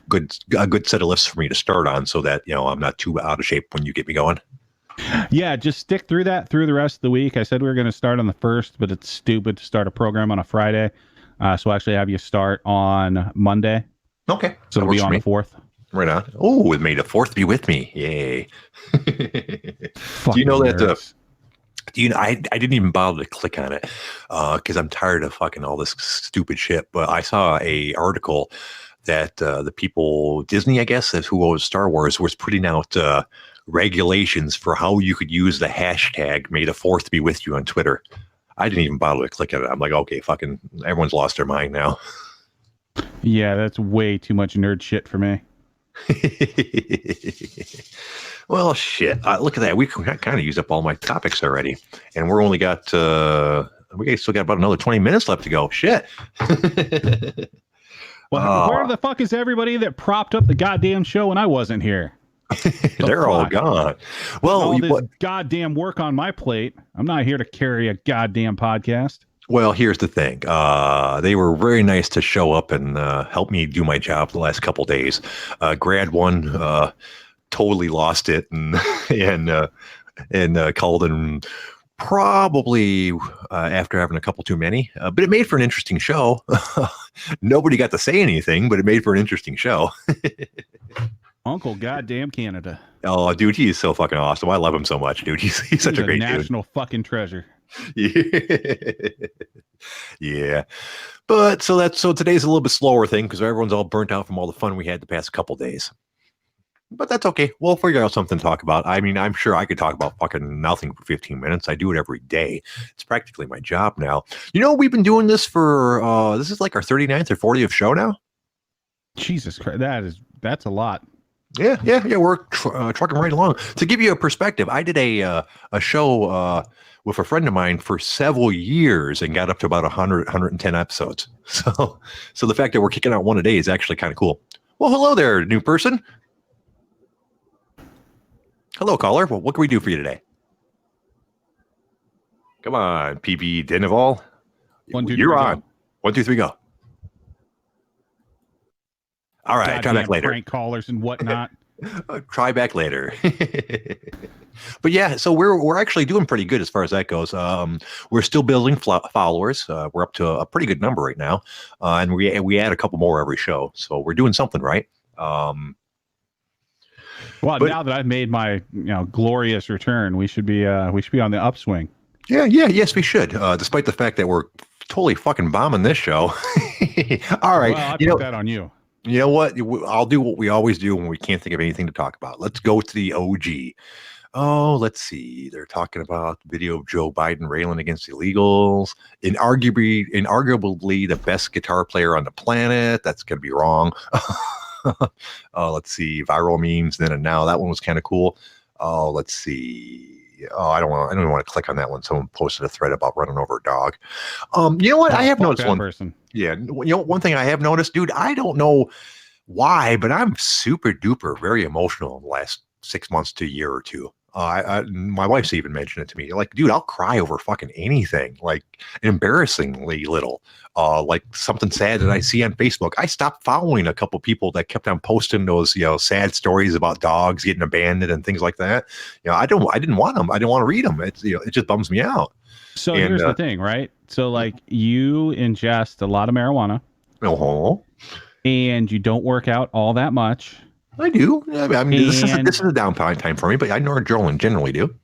a good set of lifts for me to start on, so that I'm not too out of shape when you get me going. Yeah, just stick through that through the rest of the week. I said we were going to start on the 1st, but it's stupid to start a program on a Friday. So I'll actually have you start on Monday. Okay. So it'll be on the 4th. Right on. Oh, it made the 4th be with me. Yay. Do you know that? I didn't even bother to click on it because I'm tired of fucking all this stupid shit. But I saw a article that the people, Disney, I guess, who owns Star Wars, was putting out regulations for how you could use the hashtag May the 4th be with you on Twitter. I didn't even bother to click on it. I'm like, okay, fucking everyone's lost their mind now. Yeah, that's way too much nerd shit for me. Well, shit. Look at that. We kind of used up all my topics already. And we're only got, we still got about another 20 minutes left to go. Shit. Well, where the fuck is everybody that propped up the goddamn show when I wasn't here? They're all gone. Well, all this goddamn work on my plate. I'm not here to carry a goddamn podcast. Well, here's the thing. They were very nice to show up and help me do my job the last couple days. Grad one totally lost it and called in probably after having a couple too many. But it made for an interesting show. Nobody got to say anything, but it made for an interesting show. Uncle goddamn Canada. Oh, dude, he is so fucking awesome. I love him so much, dude. He's such a great national fucking treasure. Yeah. But so today's a little bit slower thing because everyone's all burnt out from all the fun we had the past couple days. But that's okay. We'll figure out something to talk about. I mean, I'm sure I could talk about fucking nothing for 15 minutes. I do it every day. It's practically my job now. We've been doing this for this is like our 39th or 40th show now. Jesus Christ, that's a lot. Yeah. We're trucking right along. To give you a perspective, I did a show with a friend of mine for several years and got up to about 100, 110 episodes. So the fact that we're kicking out one a day is actually kind of cool. Well, hello there, new person. Hello, caller. Well, what can we do for you today? Come on, PB Denival. 1, 2, 3, You're go. on. 1, 2, 3, go. All right, try back later. Prank callers and whatnot. Try back later. But yeah, so we're actually doing pretty good as far as that goes. We're still building followers. We're up to a pretty good number right now, and we add a couple more every show. So we're doing something right. Well, now that I've made my glorious return, we should be on the upswing. Yes, we should. Despite the fact that we're totally fucking bombing this show. All right, well, I put that on you. You know what? I'll do what we always do when we can't think of anything to talk about. Let's go to the OG. Oh, let's see. They're talking about the video of Joe Biden railing against illegals. Inarguably the best guitar player on the planet. That's going to be wrong. Let's see. Viral memes then and now. That one was kind of cool. Oh, let's see. Oh, I don't even want to click on that one. Someone posted a thread about running over a dog. You know what? I have noticed one person. Yeah. One thing I have noticed, dude, I don't know why, but I'm super duper very emotional in the last 6 months to a year or two. My wife's even mentioned it to me. Like, dude, I'll cry over fucking anything, like embarrassingly little. Like something sad that I see on Facebook. I stopped following a couple people that kept on posting those, sad stories about dogs getting abandoned and things like that. I didn't want them. I didn't want to read them. It's, it just bums me out. So here's the thing, right? So like you ingest a lot of marijuana, and you don't work out all that much. I do. I mean, this is a downtime time for me, but I know generally do.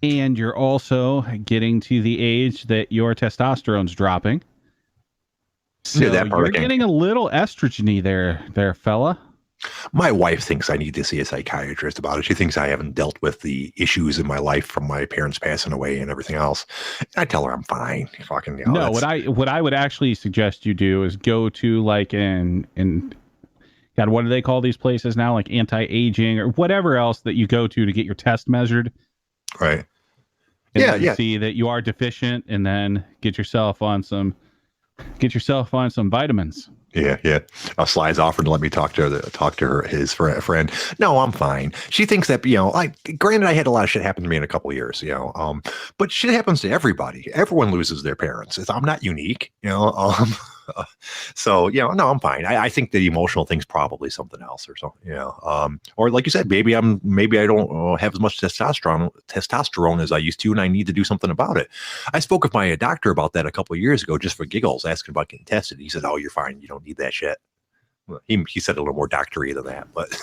And you're also getting to the age that your testosterone's dropping. So you're getting a little estrogeny there, fella. My wife thinks I need to see a psychiatrist about it. She thinks I haven't dealt with the issues in my life from my parents passing away and everything else. I tell her I'm fine. Fucking no. What I would actually suggest you do is go to like God, what do they call these places now? Like anti-aging or whatever else that you go to get your test measured. Right. And see that you are deficient, and then get yourself on some vitamins. Yeah. Sly's offered to let me talk to his friend. No, I'm fine. She thinks that, granted, I had a lot of shit happen to me in a couple of years, but shit happens to everybody. Everyone loses their parents. I'm not unique, so, no, I'm fine. I think the emotional thing's probably something else or something, or like you said, maybe I don't have as much testosterone as I used to, and I need to do something about it. I spoke with my doctor about that a couple of years ago, just for giggles, asking about getting tested. He said, "Oh, you're fine. You don't need that shit." Well, he said a little more doctory than that, but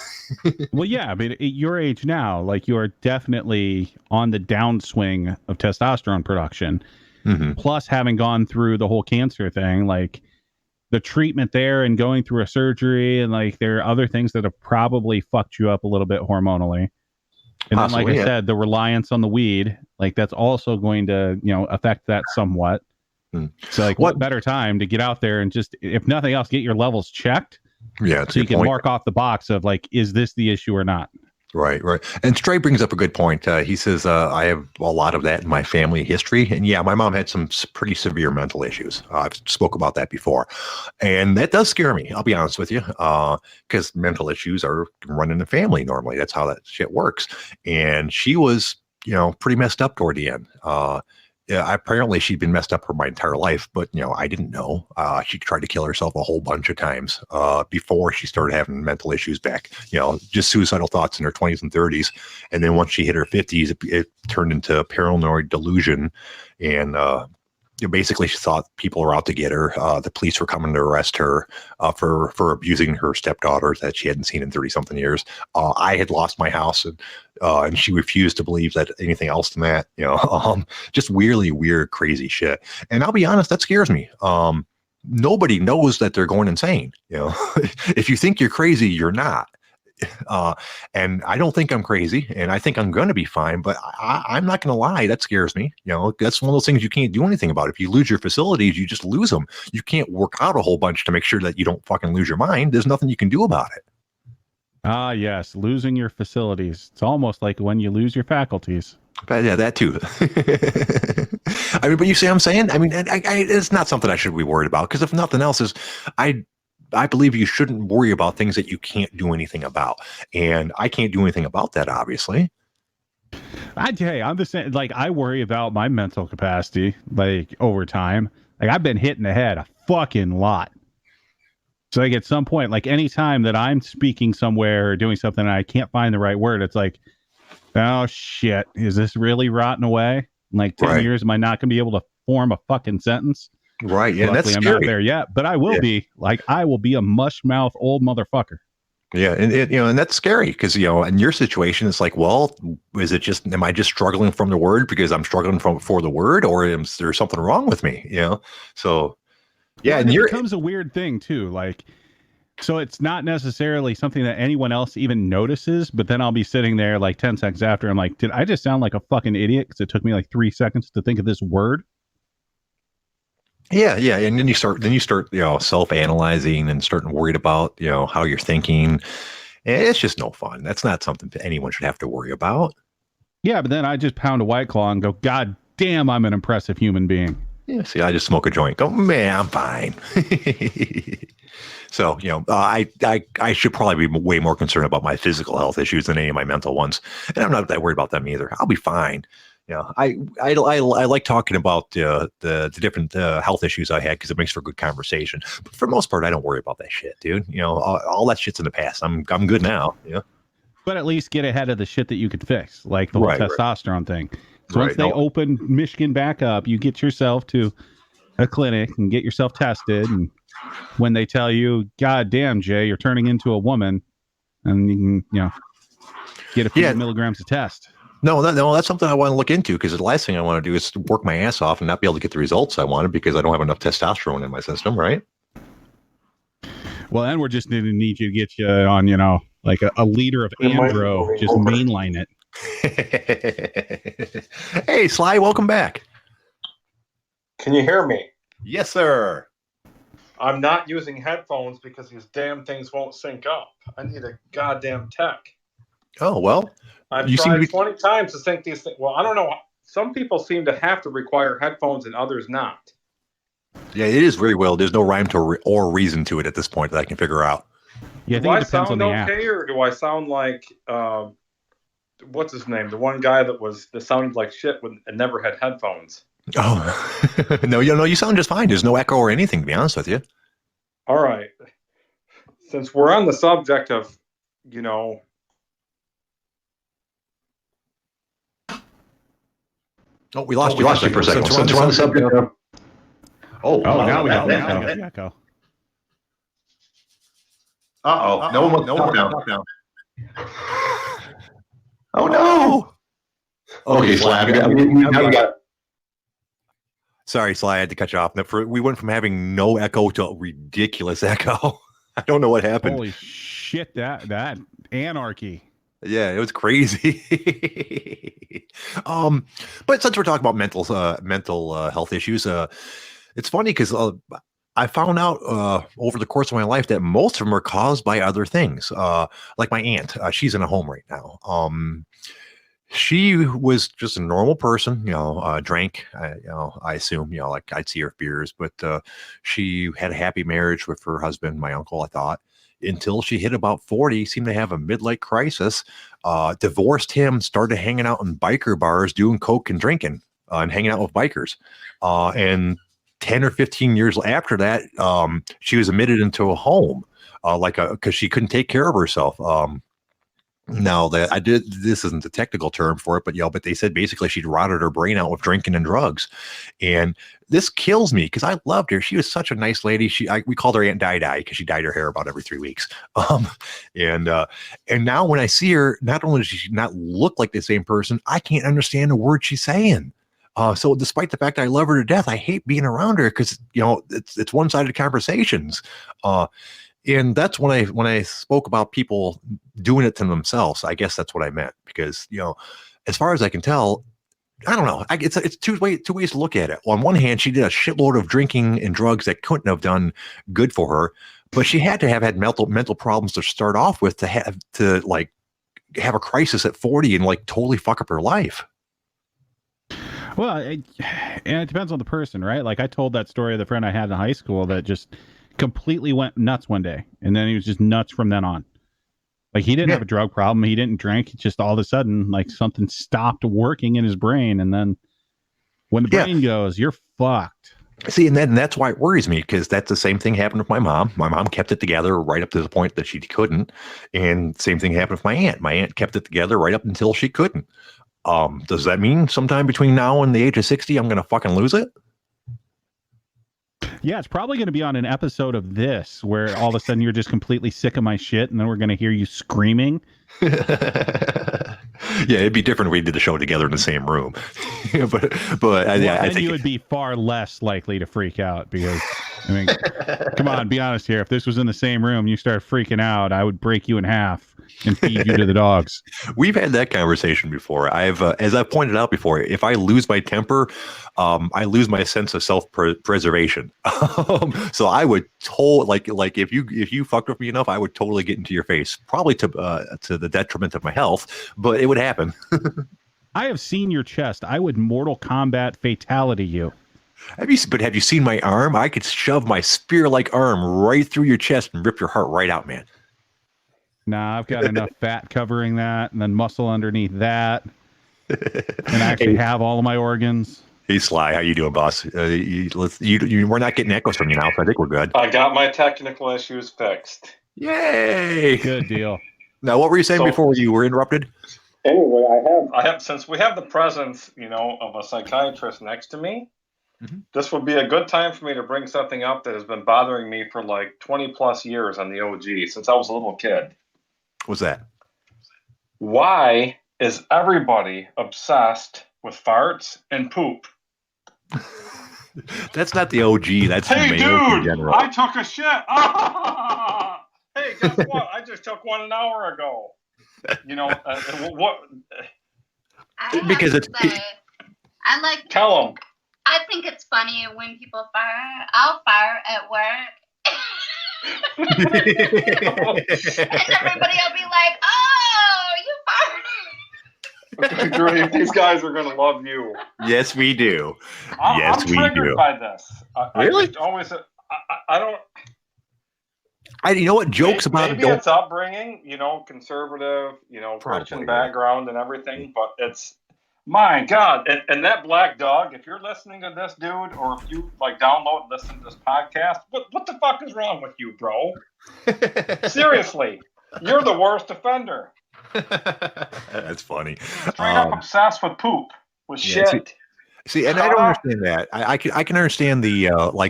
well, yeah, I mean, at your age now, like you are definitely on the downswing of testosterone production. Mm-hmm. Plus, having gone through the whole cancer thing, like the treatment there and going through a surgery, and like there are other things that have probably fucked you up a little bit hormonally. And possibly, then, like I said, the reliance on the weed, like that's also going to, affect that somewhat. So like what better time to get out there and just, if nothing else, get your levels checked. Yeah. So you can mark off the box of like, is this the issue or not? Right. And Stray brings up a good point. He says, I have a lot of that in my family history. And yeah, my mom had some pretty severe mental issues. I've spoke about that before. And that does scare me. I'll be honest with you. Because mental issues are run in the family normally. That's how that shit works. And she was, pretty messed up toward the end. Apparently she'd been messed up for my entire life, but I didn't know. She tried to kill herself a whole bunch of times before she started having mental issues back. Just suicidal thoughts in her 20s and 30s, and then once she hit her 50s, it turned into paranoid delusion, and basically she thought people were out to get her. The police were coming to arrest her for abusing her stepdaughter that she hadn't seen in 30 something years. I had lost my house, and she refused to believe that anything else than that, just weirdly weird, crazy shit. And I'll be honest, that scares me. Nobody knows that they're going insane. If you think you're crazy, you're not. And I don't think I'm crazy, and I think I'm going to be fine, but I'm not going to lie. That scares me. That's one of those things you can't do anything about. If you lose your facilities, you just lose them. You can't work out a whole bunch to make sure that you don't fucking lose your mind. There's nothing you can do about it. Ah, yes. Losing your facilities. It's almost like when you lose your faculties. But yeah, that too. I mean, but you see what I'm saying? I mean, it's not something I should be worried about, because if nothing else I believe you shouldn't worry about things that you can't do anything about. And I can't do anything about that, obviously. I'm the same. Like, I worry about my mental capacity, like, over time. Like, I've been hit in the head a fucking lot. So like at some point, like anytime that I'm speaking somewhere or doing something and I can't find the right word, it's like, oh shit, is this really rotting away? In like 10 Right. years, am I not going to be able to form a fucking sentence? Right. Yeah, and that's Luckily, I'm scary. not there yet, but I will be. Like, I will be a mush mouth old motherfucker. Yeah, and and that's scary because in your situation, it's like, well, is it just am I just struggling from the word because I'm struggling for the word, or is there something wrong with me? So yeah, Well, and it you're becomes a weird thing too. Like, so it's not necessarily something that anyone else even notices, but then I'll be sitting there like 10 seconds after. I'm like, did I just sound like a fucking idiot? Because it took me like 3 seconds to think of this word. yeah, and then you start self-analyzing and starting worried about how you're thinking. And it's just no fun. That's not something that anyone should have to worry about. Yeah, but then I just pound a White Claw and go, God damn, I'm an impressive human being. Yeah, see, I just smoke a joint. Go, man, I'm fine. So, I should probably be way more concerned about my physical health issues than any of my mental ones. And I'm not that worried about them either. I'll be fine. I like talking about the different health issues I had because it makes for good conversation. But for the most part, I don't worry about that shit, dude. All that shit's in the past. I'm good now. Yeah. But at least get ahead of the shit that you could fix, like the whole testosterone thing. So once they open Michigan back up, you get yourself to a clinic and get yourself tested. And when they tell you, God damn, Jay, you're turning into a woman, and you can, get a few milligrams of test. No, that's something I want to look into because the last thing I want to do is work my ass off and not be able to get the results I wanted because I don't have enough testosterone in my system, right? Well, then we're just going to need you to get you on, like a liter of Andro, just mainline it. Hey, Sly, welcome back. Can you hear me? Yes, sir. I'm not using headphones because these damn things won't sync up. I need a goddamn tech. Oh, well. I've tried 20 times to sync these things. Well, I don't know. Some people seem to have to require headphones and others not. Yeah, it is very well. There's no rhyme to or reason to it at this point that I can figure out. Yeah, I think do it I depends sound on the okay, app. or do I sound like what's his name? The one guy that sounded like shit and never had headphones. Oh no, you sound just fine. There's no echo or anything, to be honest with you. All right. Since we're on the subject of, Oh, we lost you for a second. Since we're on the subject of... now we got the echo. Uh-oh. No one wants to talk down. Oh, no. Okay, Sly. Now you got... Sorry, Sly. I had to cut you off. We went from having no echo to ridiculous echo. I don't know what happened. Holy shit, that anarchy. Yeah, it was crazy. But since we're talking about mental health issues, it's funny because I found out over the course of my life that most of them are caused by other things. Like my aunt, she's in a home right now. She was just a normal person, drank, I assume, like I'd see her beers, but she had a happy marriage with her husband, my uncle, I thought, until she hit about 40, seemed to have a midlife crisis, divorced him, started hanging out in biker bars, doing coke and drinking and hanging out with bikers. And 10 or 15 years after that, she was admitted into a home, because she couldn't take care of herself. Now that this isn't the technical term for it, but they said basically she'd rotted her brain out with drinking and drugs. And this kills me because I loved her. She was such a nice lady. We called her Aunt Di because she dyed her hair about every 3 weeks. And now when I see her, not only does she not look like the same person, I can't understand a word she's saying. So despite the fact I love her to death, I hate being around her because, it's one-sided conversations. And that's when I spoke about people doing it to themselves. I guess that's what I meant because, as far as I can tell, I don't know. It's two ways to look at it. On one hand, she did a shitload of drinking and drugs that couldn't have done good for her, but she had to have had mental problems to start off with to have a crisis at 40 and totally fuck up her life. Well, and it depends on the person, right? Like I told that story of the friend I had in high school that just completely went nuts one day, and then he was just nuts from then on. Like he didn't have a drug problem, he didn't drink, just all of a sudden something stopped working in his brain, and then when the brain goes, you're fucked. See, and that's why it worries me, because that's the same thing happened with my mom. My mom kept it together right up to the point that she couldn't. And same thing happened with my aunt. My aunt kept it together right up until she couldn't. Does that mean sometime between now and the age of 60, I'm going to fucking lose it? Yeah, it's probably going to be on an episode of this where all of a sudden you're just completely sick of my shit, and then we're going to hear you screaming. Yeah, it'd be different if we did the show together in the same room. but I think you would be far less likely to freak out because, I mean, come on, be honest here. If this was in the same room, you start freaking out, I would break you in half and feed you to the dogs. We've had that conversation before. As I've pointed out before, if I lose my temper, I lose my sense of self-preservation. So I would like if you fucked with me enough, I would totally get into your face, probably to the detriment of my health, but it would happen. I have seen your chest. I would Mortal Kombat fatality you. Have you seen my arm? I could shove my spear-like arm right through your chest and rip your heart right out, man. Nah, I've got enough fat covering that, and then muscle underneath that, and I actually have all of my organs. Hey, Sly, how you doing, boss? We're not getting echoes from you now, so I think we're good. I got my technical issues fixed. Yay! Good deal. Now, what were you saying before you were interrupted? Anyway, I have since we have the presence, of a psychiatrist next to me. Mm-hmm. This would be a good time for me to bring something up that has been bothering me for like 20 plus years on the OG since I was a little kid. What's that? Why is everybody obsessed with farts and poop? That's not the OG. That's hey, the male in general. I took a shit. Hey, guess what? I just took one an hour ago. What? Because it's. I like. Tell them. I think it's funny when people fire. I'll fire at work. And everybody will be like, "Oh, you farted." Great. These guys are going to love you. Yes, we do. I'm triggered by this. Really? I just always. I don't. You know what? Jokes about maybe it's upbringing, conservative, Christian background and everything, but it's, my God. And that black dog, if you're listening to this, dude, or if you download and listen to this podcast, what the fuck is wrong with you, bro? Seriously, you're the worst offender. That's funny. Straight up obsessed with poop, with shit. See, and I don't understand that. I can understand the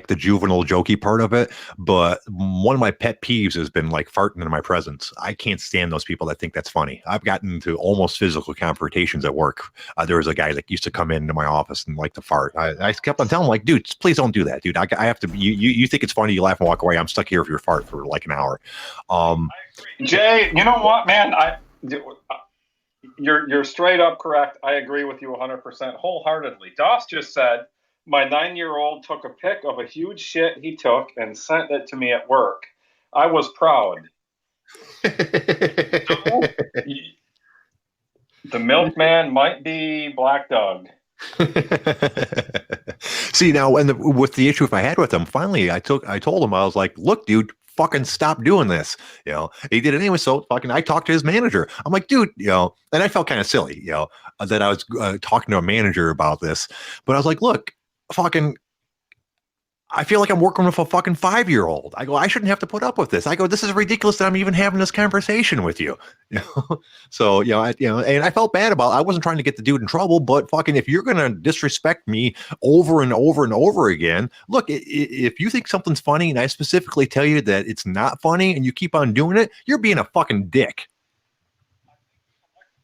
the juvenile jokey part of it, but one of my pet peeves has been farting in my presence. I can't stand those people that think that's funny. I've gotten into almost physical confrontations at work. There was a guy that used to come into my office and like to fart. I kept on telling him, dude, please don't do that, dude. I have to. You think it's funny? You laugh and walk away. I'm stuck here with your fart for an hour. Jay, you know what, man? You're straight up correct. I agree with you 100% wholeheartedly. Doss just said, my 9-year-old took a pic of a huge shit he took and sent it to me at work. I was proud. The milkman might be Black Doug. See, now, with the issue I had with him, finally, I told him, I was like, look, dude, fucking stop doing this. He did it anyway. So I talked to his manager. I'm like, dude, and I felt kind of silly, that I was talking to a manager about this, but I was like, look, I feel like I'm working with a fucking 5-year-old. I go, I shouldn't have to put up with this. I go, this is ridiculous that I'm even having this conversation with you. So, and I felt bad about it. I wasn't trying to get the dude in trouble, but if you're going to disrespect me over and over and over again, look, if you think something's funny and I specifically tell you that it's not funny and you keep on doing it, you're being a fucking dick.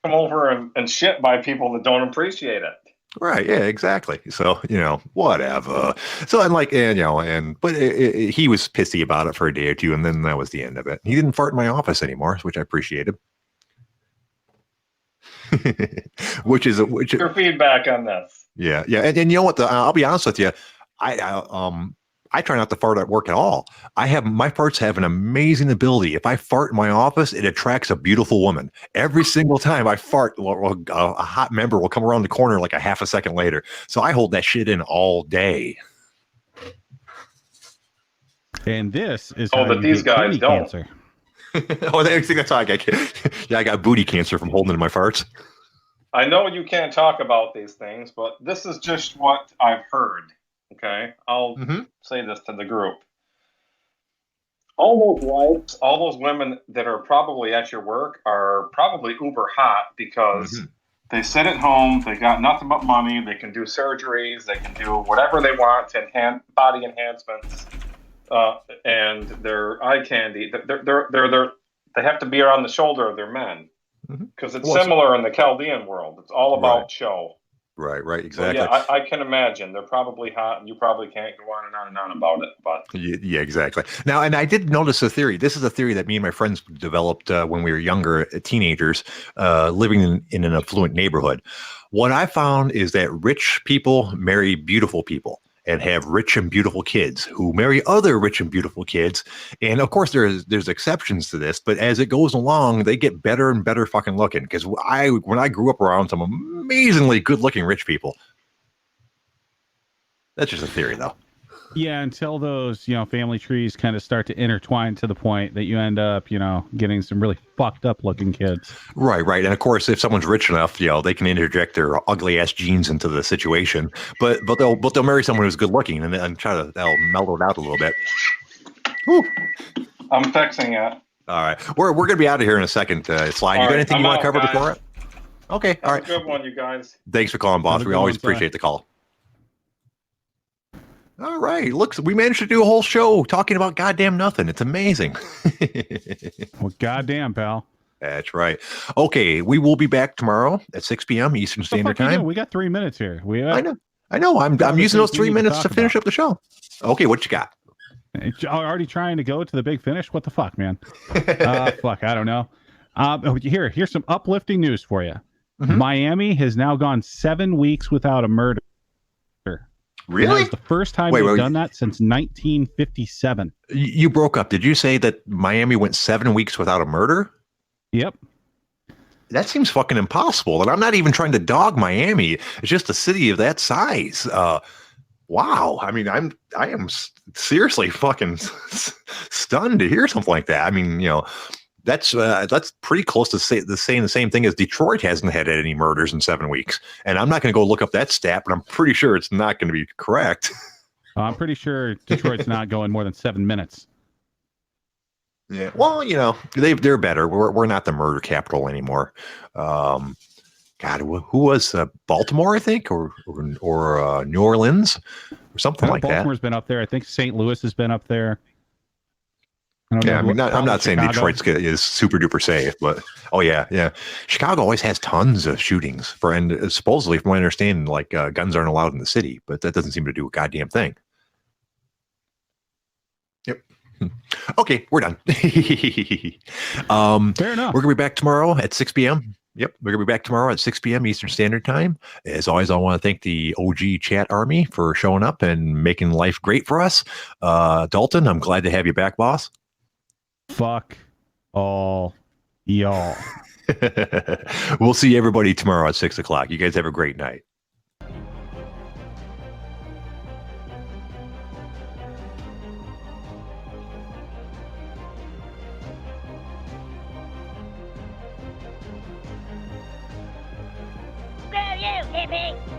Come over and shit by people that don't appreciate it. Right. Yeah, exactly. So, whatever. So, but he was pissy about it for a day or two, and then that was the end of it. He didn't fart in my office anymore, which I appreciated. Which your feedback on this. Yeah. Yeah. And you know what? I'll be honest with you. I try not to fart at work at all. My farts have an amazing ability. If I fart in my office, it attracts a beautiful woman. Every single time I fart, a hot member will come around the corner like a half a second later. So I hold that shit in all day. And this is that these guys don't. Cancer. I think that's how I got. Yeah, I got booty cancer from holding in my farts. I know you can't talk about these things, but this is just what I've heard. Okay, I'll Mhm. say this to the group. All those wives, all those women that are probably at your work are probably uber hot because Mhm. they sit at home, they got nothing but money, they can do surgeries, they can do whatever they want to enhance body enhancements, and they're eye candy. They have to be on the shoulder of their men Mhm. because it's Well, similar in the Chaldean world. It's all right, about show. right, So yeah, exactly. I can imagine they're probably hot, and you probably can't go on and on and on about it. But Yeah, exactly. Now, and I did notice a theory. This is a theory that me and my friends developed when we were younger, teenagers, living in an affluent neighborhood. What I found is that rich people marry beautiful people and have rich and beautiful kids who marry other rich and beautiful kids. And of course, there's exceptions to this, but as it goes along, they get better and better fucking looking. Because when I grew up around some amazingly good looking rich people, that's just a theory, though. Yeah, until those, family trees kind of start to intertwine to the point that you end up, getting some really fucked up looking kids. Right. And of course, if someone's rich enough, they can interject their ugly ass genes into the situation. But they'll marry someone who's good looking and they'll mellow it out a little bit. Whew. I'm fixing it. All right, we're gonna be out of here in a second. Sly, you got anything I'm you want to out, cover guys. before it? Okay, all Have right. a good one, you guys. Thanks for calling, boss. Have a We good always one, Sly. appreciate the call. All right, looks we managed to do a whole show talking about goddamn nothing. It's amazing. Well, goddamn, pal. That's right. Okay, we will be back tomorrow at 6 p.m. Eastern What the Standard fuck we doing? Time. We got 3 minutes here. I know. I'm other using those things we 3 need to minutes to talk finish about. up the show. Okay, what you got? Already trying to go to the big finish? What the fuck, man? Fuck, I don't know. Here's some uplifting news for you. Mhm. Miami has now gone 7 weeks without a murder. Really? That was the first time they've done that since 1957. You broke up. Did you say that Miami went 7 weeks without a murder? Yep. That seems fucking impossible. And I'm not even trying to dog Miami. It's just a city of that size. Wow. I mean, I am seriously fucking stunned to hear something like that. I mean, that's pretty close to saying the same thing as Detroit hasn't had any murders in 7 weeks. And I'm not going to go look up that stat, but I'm pretty sure it's not going to be correct. I'm pretty sure Detroit's not going more than 7 minutes. Yeah. Well, they're better. We're not the murder capital anymore. God, who was Baltimore, I think, or New Orleans, or something like that. Baltimore's been up there. I think St. Louis has been up there. Yeah, I mean, I'm not saying Chicago. Detroit is super duper safe, but yeah. Chicago always has tons of shootings and supposedly, from what I understand, like guns aren't allowed in the city, but that doesn't seem to do a goddamn thing. Yep. Okay, we're done. Fair enough. We're gonna be back tomorrow at 6 p.m. Yep, we're gonna be back tomorrow at 6 p.m. Eastern Standard Time. As always, I want to thank the OG chat army for showing up and making life great for us. Dalton, I'm glad to have you back, boss. Fuck all y'all. We'll see everybody tomorrow at 6 o'clock. You guys have a great night. Screw you, hippie!